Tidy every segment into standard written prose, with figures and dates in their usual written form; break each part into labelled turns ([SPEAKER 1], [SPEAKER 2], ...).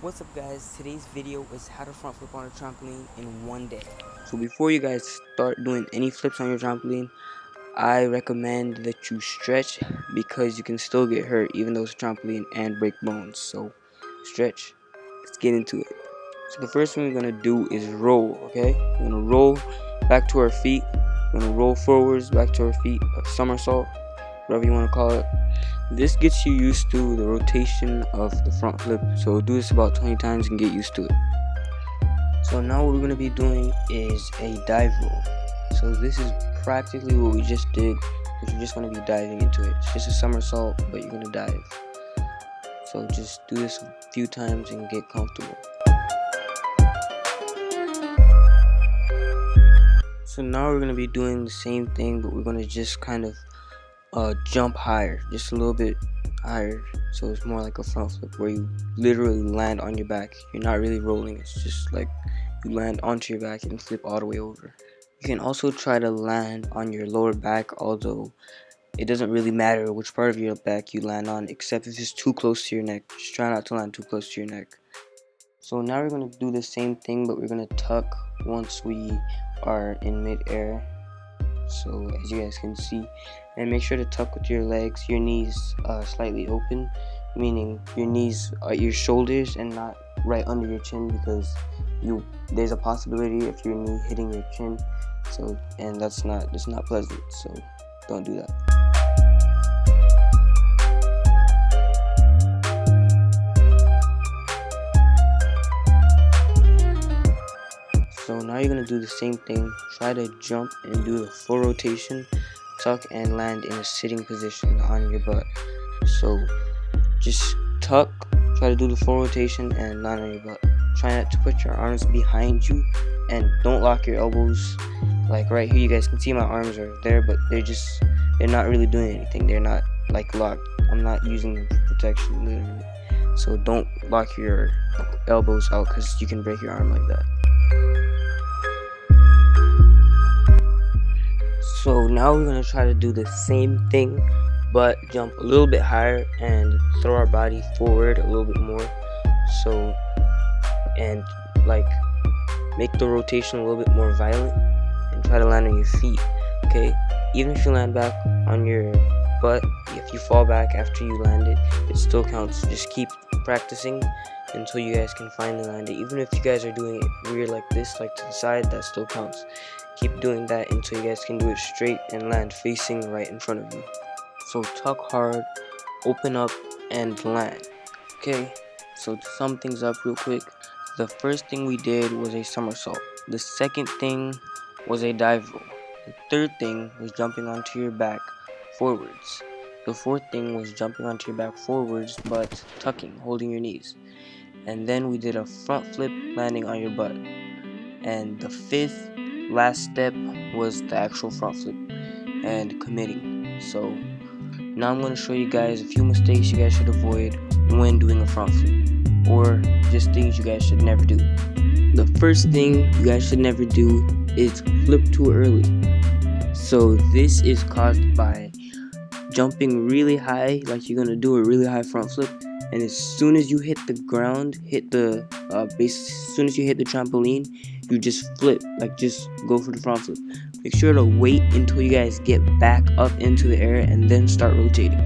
[SPEAKER 1] What's up guys, today's video is how to front flip on a trampoline in one day. So before you guys start doing any flips on your trampoline, I recommend that you stretch because you can still get hurt even though it's a trampoline and break bones. So stretch, let's get into it. So the first thing we're going to do is roll, okay? We're going to roll back to our feet, we're going to roll forwards back to our feet, a somersault, whatever you want to call it. This gets you used to the rotation of the front flip, so do this about 20 times and get used to it. So now what we're going to be doing is a dive roll. So this is practically what we just did, because you're just going to be diving into it. It's just a somersault, but you're going to dive. So just do this a few times and get comfortable. So now we're going to be doing the same thing, but we're going to just kind of jump higher, just a little bit higher, so it's more like a front flip where you literally land on your back. You're not really rolling, it's just like you land onto your back and flip all the way over. You can also try to land on your lower back, although it doesn't really matter which part of your back you land on, except if it's too close to your neck. Just try not to land too close to your neck. So now we're going to do the same thing, but we're going to tuck once we are in mid-air. So as you guys can see, and make sure to tuck with your legs, your knees slightly open, meaning your knees are your shoulders and not right under your chin, because there's a possibility of your knee hitting your chin, so and it's not pleasant, so don't do that. So now you're going to do the same thing. Try to jump and do the full rotation, tuck and land in a sitting position on your butt. So just tuck, try to do the full rotation and land on your butt. Try not to put your arms behind you and don't lock your elbows. Like right here, you guys can see my arms are there, but they're not really doing anything. They're not like locked. I'm not using them for protection, literally. So don't lock your elbows out, because you can break your arm like that. So now we're going to try to do the same thing, but jump a little bit higher and throw our body forward a little bit more. So, and like make the rotation a little bit more violent and try to land on your feet, okay? Even if you land back on your butt, if you fall back after you land it, it still counts. Just keep practicing until you guys can finally land it. Even if you guys are doing it weird like this, like to the side, that still counts. Keep doing that until you guys can do it straight and land facing right in front of you. So tuck hard, open up, and land. Okay, so to sum things up real quick, the first thing we did was a somersault. The second thing was a dive roll. The third thing was jumping onto your back forwards. The fourth thing was jumping onto your back forwards but tucking, holding your knees. And then we did a front flip landing on your butt. And the fifth last step was the actual front flip and committing. So now I'm going to show you guys a few mistakes you guys should avoid when doing a front flip, or just things you guys should never do. The first thing you guys should never do is flip too early. So this is caused by jumping really high, like you're going to do a really high front flip, and as soon as you hit the ground, hit the base, as soon as you hit the trampoline, you just flip, like just go for the front flip. Make sure to wait until you guys get back up into the air and then start rotating.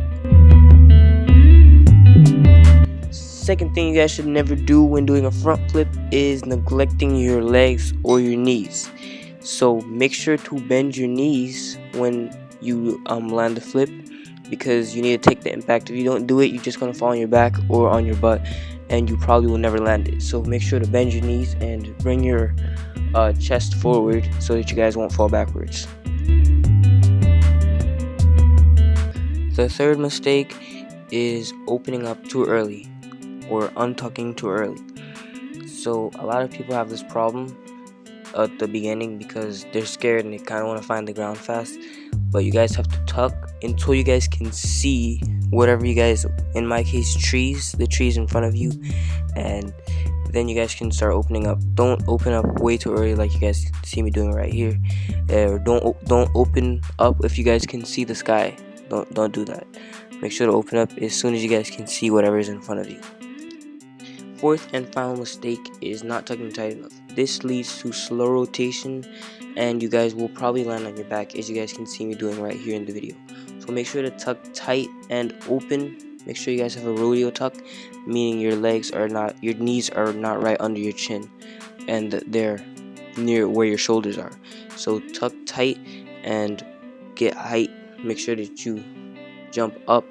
[SPEAKER 1] Second thing you guys should never do when doing a front flip is neglecting your legs or your knees. So make sure to bend your knees when you land the flip, because you need to take the impact. If you don't do it, you're just going to fall on your back or on your butt, and you probably will never land it. So make sure to bend your knees and bring your chest forward so that you guys won't fall backwards. The third mistake is opening up too early or untucking too early. So a lot of people have this problem at the beginning because they're scared and they kind of want to find the ground fast. But you guys have to tuck until you guys can see whatever you guys, in my case the trees in front of you, and then you guys can start opening up. Don't open up way too early like you guys see me doing right here, or don't open up if you guys can see the sky. Don't do that. Make sure to open up as soon as you guys can see whatever is in front of you. fourth and final mistake is not tucking tight enough. This leads to slow rotation, and you guys will probably land on your back, as you guys can see me doing right here in the video. So make sure to tuck tight and open. Make sure you guys have a rodeo tuck, meaning your knees are not right under your chin, and they're near where your shoulders are. So tuck tight and get height. Make sure that you jump up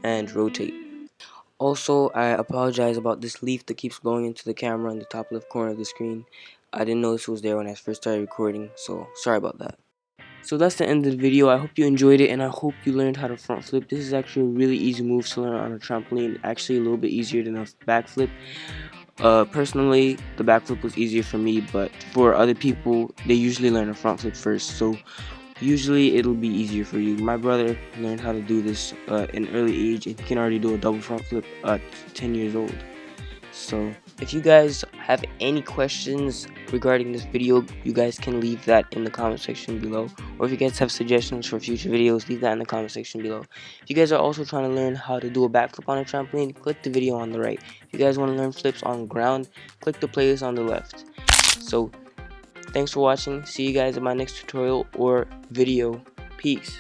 [SPEAKER 1] and rotate. Also, I apologize about this leaf that keeps going into the camera in the top left corner of the screen. I didn't know this was there when I first started recording, so sorry about that. So that's the end of the video. I hope you enjoyed it, and I hope you learned how to front flip. This is actually a really easy move to learn on a trampoline, actually a little bit easier than a backflip. Personally, the backflip was easier for me, but for other people, they usually learn a front flip first, so usually it'll be easier for you. My brother learned how to do this at an early age, and he can already do a double front flip at 10 years old. So if you guys have any questions regarding this video, you guys can leave that in the comment section below, or if you guys have suggestions for future videos, leave that in the comment section below. If you guys are also trying to learn how to do a backflip on a trampoline, click the video on the right. If you guys want to learn flips on ground, click the playlist on the left. So thanks for watching. See you guys in my next tutorial or video. Peace.